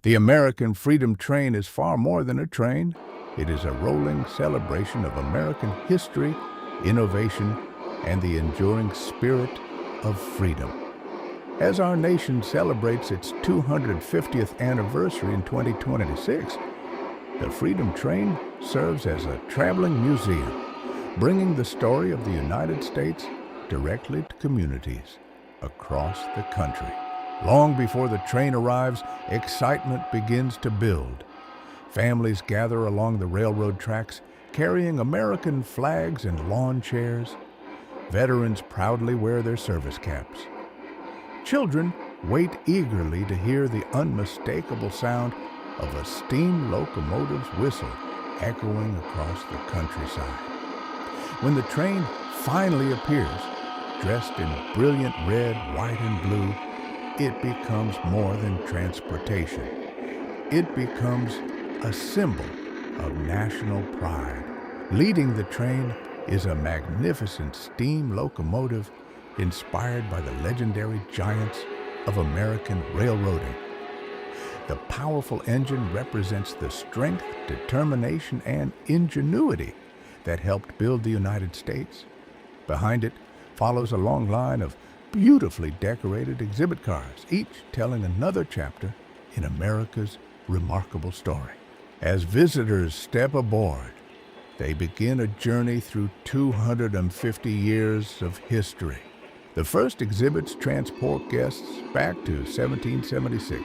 The American Freedom Train is far more than a train. It is a rolling celebration of American history, innovation, and the enduring spirit of freedom. As our nation celebrates its 250th anniversary in 2026, the Freedom Train serves as a traveling museum, bringing the story of the United States directly to communities across the country. Long before the train arrives, excitement begins to build. Families gather along the railroad tracks, carrying American flags and lawn chairs. Veterans proudly wear their service caps. Children wait eagerly to hear the unmistakable sound of a steam locomotive's whistle echoing across the countryside. When the train finally appears, dressed in brilliant red, white, and blue, it becomes more than transportation. It becomes a symbol of national pride. Leading the train is a magnificent steam locomotive inspired by the legendary giants of American railroading. The powerful engine represents the strength, determination, and ingenuity that helped build the United States. Behind it follows a long line of beautifully decorated exhibit cars, each telling another chapter in America's remarkable story. As visitors step aboard, they begin a journey through 250 years of history. The first exhibits transport guests back to 1776,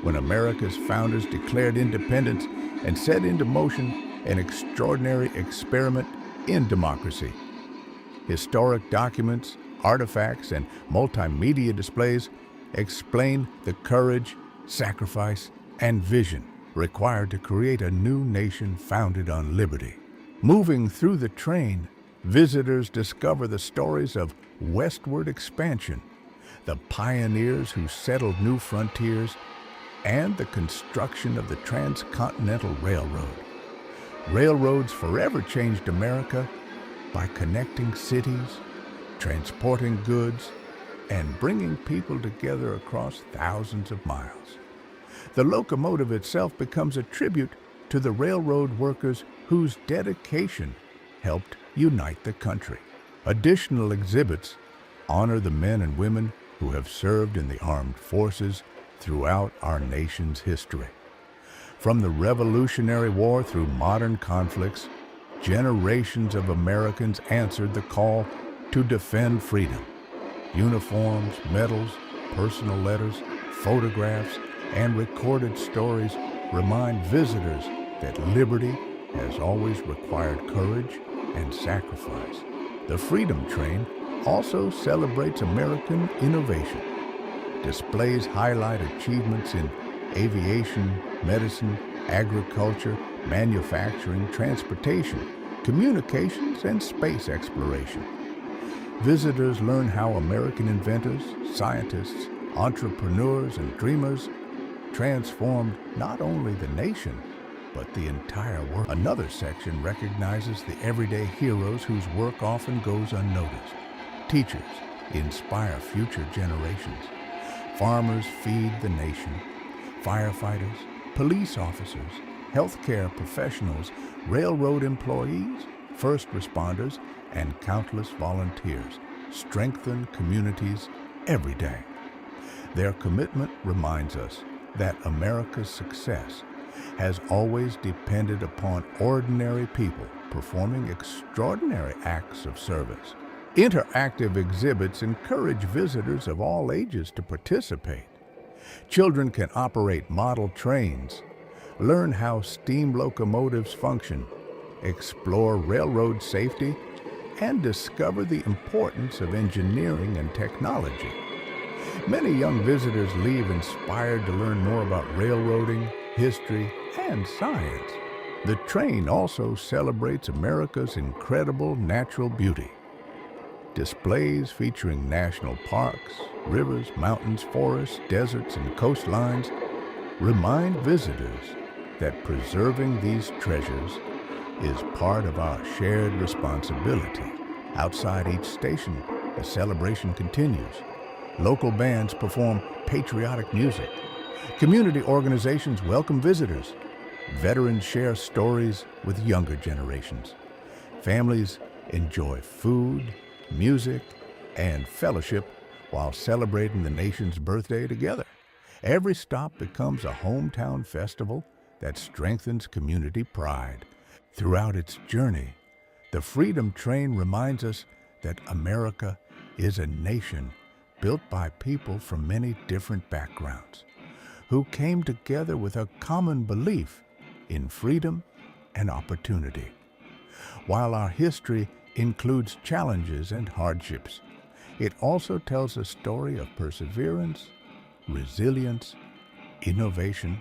when America's founders declared independence and set into motion an extraordinary experiment in democracy. Historic documents, artifacts, and multimedia displays explain the courage, sacrifice, and vision required to create a new nation founded on liberty. Moving through the train, visitors discover the stories of westward expansion, the pioneers who settled new frontiers, and the construction of the Transcontinental Railroad. Railroads forever changed America by connecting cities, transporting goods, and bringing people together across thousands of miles. The locomotive itself becomes a tribute to the railroad workers whose dedication helped unite the country. Additional exhibits honor the men and women who have served in the armed forces throughout our nation's history. From the Revolutionary War through modern conflicts, generations of Americans answered the call to defend freedom. Uniforms, medals, personal letters, photographs, and recorded stories remind visitors that liberty has always required courage and sacrifice. The Freedom Train also celebrates American innovation. Displays highlight achievements in aviation, medicine, agriculture, manufacturing, transportation, communications, and space exploration. Visitors learn how American inventors, scientists, entrepreneurs, and dreamers transformed not only the nation, but the entire world. Another section recognizes the everyday heroes whose work often goes unnoticed. Teachers inspire future generations. Farmers feed the nation. Firefighters, police officers, healthcare professionals, railroad employees, first responders, and countless volunteers strengthen communities every day. Their commitment reminds us that America's success has always depended upon ordinary people performing extraordinary acts of service. Interactive exhibits encourage visitors of all ages to participate. Children can operate model trains, learn how steam locomotives function, explore railroad safety, and discover the importance of engineering and technology. Many young visitors leave inspired to learn more about railroading, history, and science. The train also celebrates America's incredible natural beauty. Displays featuring national parks, rivers, mountains, forests, deserts, and coastlines remind visitors that preserving these treasures is part of our shared responsibility. Outside each station, the celebration continues. Local bands perform patriotic music. Community organizations welcome visitors. Veterans share stories with younger generations. Families enjoy food, music, and fellowship while celebrating the nation's birthday together. Every stop becomes a hometown festival that strengthens community pride. Throughout its journey, the Freedom Train reminds us that America is a nation built by people from many different backgrounds who came together with a common belief in freedom and opportunity. While our history includes challenges and hardships, it also tells a story of perseverance, resilience, innovation,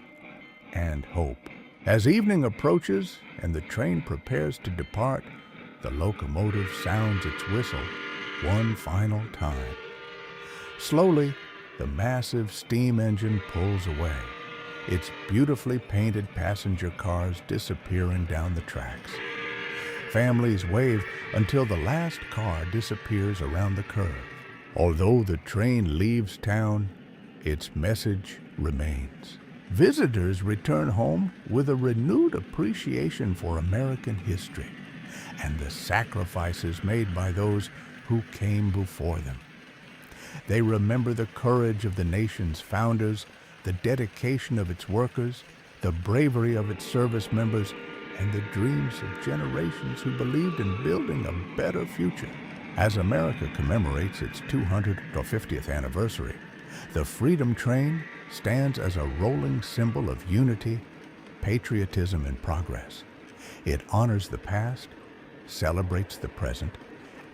and hope. As evening approaches and the train prepares to depart, the locomotive sounds its whistle one final time. Slowly, the massive steam engine pulls away, its beautifully painted passenger cars disappearing down the tracks. Families wave until the last car disappears around the curve. Although the train leaves town, its message remains. Visitors return home with a renewed appreciation for American history and the sacrifices made by those who came before them. They remember the courage of the nation's founders, the dedication of its workers, the bravery of its service members, and the dreams of generations who believed in building a better future. As America commemorates its 250th anniversary, the Freedom Train stands as a rolling symbol of unity, patriotism, and progress. It honors the past, celebrates the present,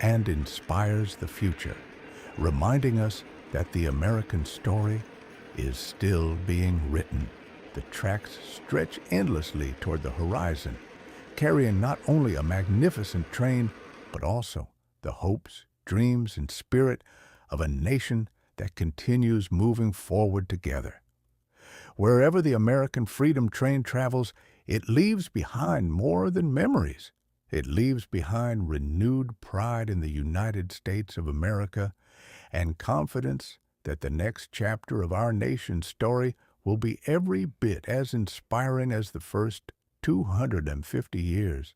and inspires the future, reminding us that the American story is still being written. The tracks stretch endlessly toward the horizon, carrying not only a magnificent train, but also the hopes, dreams, and spirit of a nation that continues moving forward together. Wherever the American Freedom Train travels, it leaves behind more than memories. It leaves behind renewed pride in the United States of America and confidence that the next chapter of our nation's story will be every bit as inspiring as the first 250 years.